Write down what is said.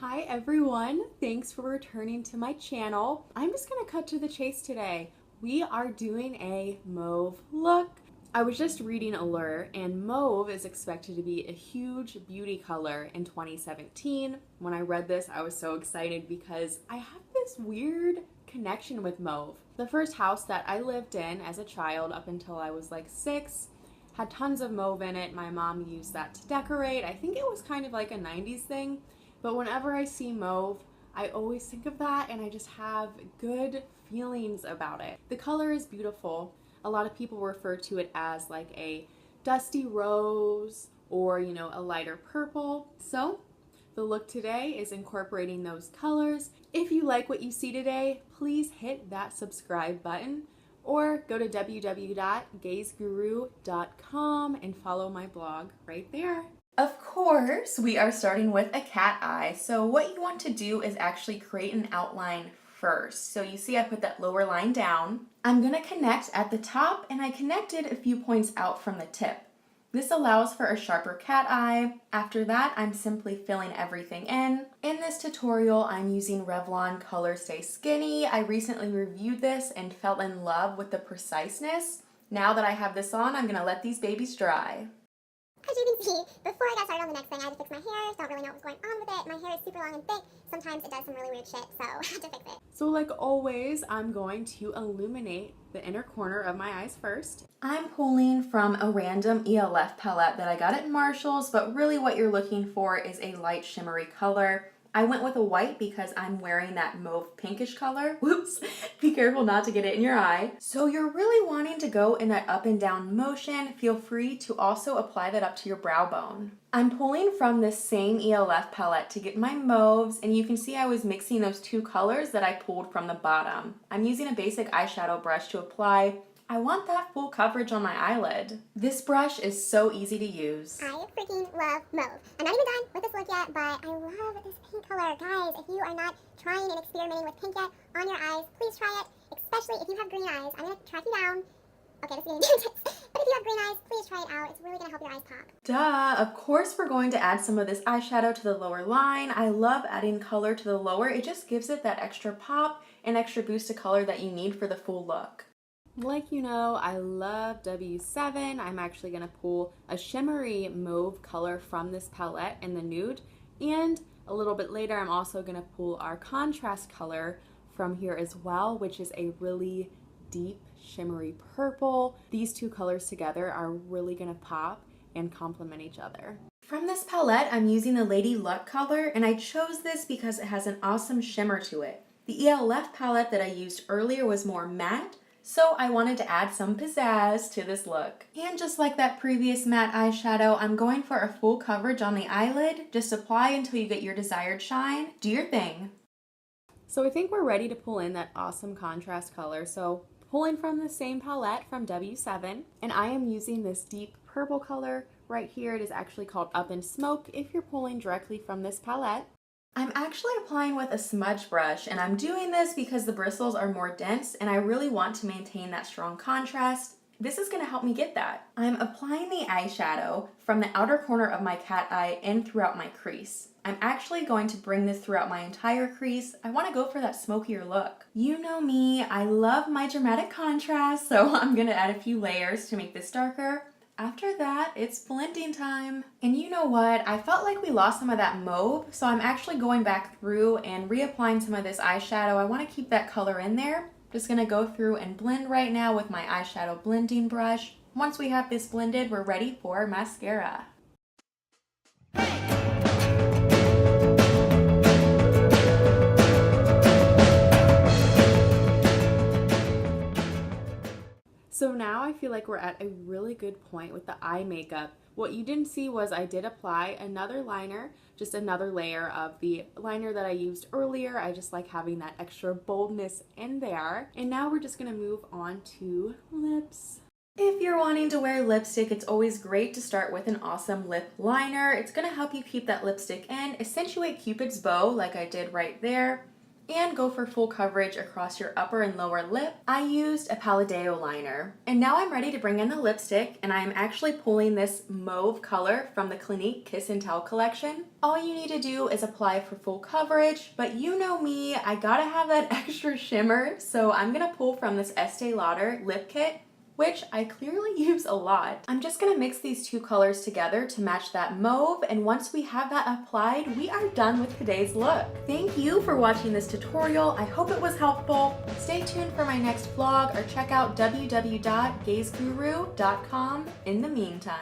Hi everyone, thanks for returning to my channel. I'm just gonna cut to the chase today. We are doing a mauve look. I was just reading Allure and mauve is expected to be a huge beauty color in 2017. When I read this, I was so excited because I have this weird connection with mauve. The first house that I lived in as a child up until I was like 6 had tons of mauve in it. My mom used that to decorate. I think it was kind of like a 90s thing. But whenever I see mauve, I always think of that and I just have good feelings about it. The color is beautiful. A lot of people refer to it as like a dusty rose or, a lighter purple. So the look today is incorporating those colors. If you like what you see today, please hit that subscribe button or go to www.gazeguru.com and follow my blog right there. Of course, we are starting with a cat eye. So what you want to do is actually create an outline first. So you see I put that lower line down. I'm gonna connect at the top and I connected a few points out from the tip. This allows for a sharper cat eye. After that, I'm simply filling everything in. In this tutorial, I'm using Revlon Color Stay Skinny. I recently reviewed this and fell in love with the preciseness. Now that I have this on, I'm gonna let these babies dry. As you can see, before I got started on the next thing, I had to fix my hair. Don't really know what was going on with it. My hair is super long and thick. Sometimes it does some really weird shit, so I had to fix it. So like always, I'm going to illuminate the inner corner of my eyes first. I'm pulling from a random ELF palette that I got at Marshall's, but really what you're looking for is a light shimmery color. I went with a white because I'm wearing that mauve pinkish color. Whoops, be careful not to get it in your eye. So you're really wanting to go in that up and down motion. Feel free to also apply that up to your brow bone. I'm pulling from this same ELF palette to get my mauves, and you can see I was mixing those two colors that I pulled from the bottom. I'm using a basic eyeshadow brush to apply. I want that full coverage on my eyelid. This brush is so easy to use. I freaking love mauve. I'm not even done with this look yet, but I love this pink color. Guys, if you are not trying and experimenting with pink yet on your eyes, please try it, especially if you have green eyes. I'm going to track you down. Okay, this is getting intense. But if you have green eyes, please try it out. It's really going to help your eyes pop. Duh, of course we're going to add some of this eyeshadow to the lower line. I love adding color to the lower. It just gives it that extra pop and extra boost of color that you need for the full look. Like you know, I love W7. I'm actually going to pull a shimmery mauve color from this palette in the nude. And a little bit later, I'm also going to pull our contrast color from here as well, which is a really deep shimmery purple. These two colors together are really going to pop and complement each other. From this palette, I'm using the Lady Luck color, and I chose this because it has an awesome shimmer to it. The ELF palette that I used earlier was more matte, so I wanted to add some pizzazz to this look. And just like that previous matte eyeshadow, I'm going for a full coverage on the eyelid. Just apply until you get your desired shine. Do your thing. So I think we're ready to pull in that awesome contrast color. So pulling from the same palette from W7, and I am using this deep purple color right here. It is actually called Up in Smoke if you're pulling directly from this palette. I'm actually applying with a smudge brush, and I'm doing this because the bristles are more dense and I really want to maintain that strong contrast. This is going to help me get that. I'm applying the eyeshadow from the outer corner of my cat eye and throughout my crease. I'm actually going to bring this throughout my entire crease. I want to go for that smokier look. You know me, I love my dramatic contrast, so I'm going to add a few layers to make this darker. After that, it's blending time. And you know what? I felt like we lost some of that mauve, so I'm actually going back through and reapplying some of this eyeshadow. I want to keep that color in there. Just gonna go through and blend right now with my eyeshadow blending brush. Once we have this blended, we're ready for mascara. So now I feel like we're at a really good point with the eye makeup. What you didn't see was I did apply another liner, just another layer of the liner that I used earlier. I just like having that extra boldness in there. And now we're just gonna move on to lips. If you're wanting to wear lipstick, it's always great to start with an awesome lip liner. It's gonna help you keep that lipstick in, accentuate Cupid's bow like I did right there. and go for full coverage across your upper and lower lip, I used a Paladeo liner. And now I'm ready to bring in the lipstick, and I'm actually pulling this mauve color from the Clinique Kiss and Tell collection. All you need to do is apply for full coverage, but you know me, I gotta have that extra shimmer, so I'm gonna pull from this Estee Lauder lip kit, which I clearly use a lot. I'm just gonna mix these two colors together to match that mauve, and once we have that applied, we are done with today's look. Thank you for watching this tutorial. I hope it was helpful. Stay tuned for my next vlog or check out www.gazeguru.com in the meantime.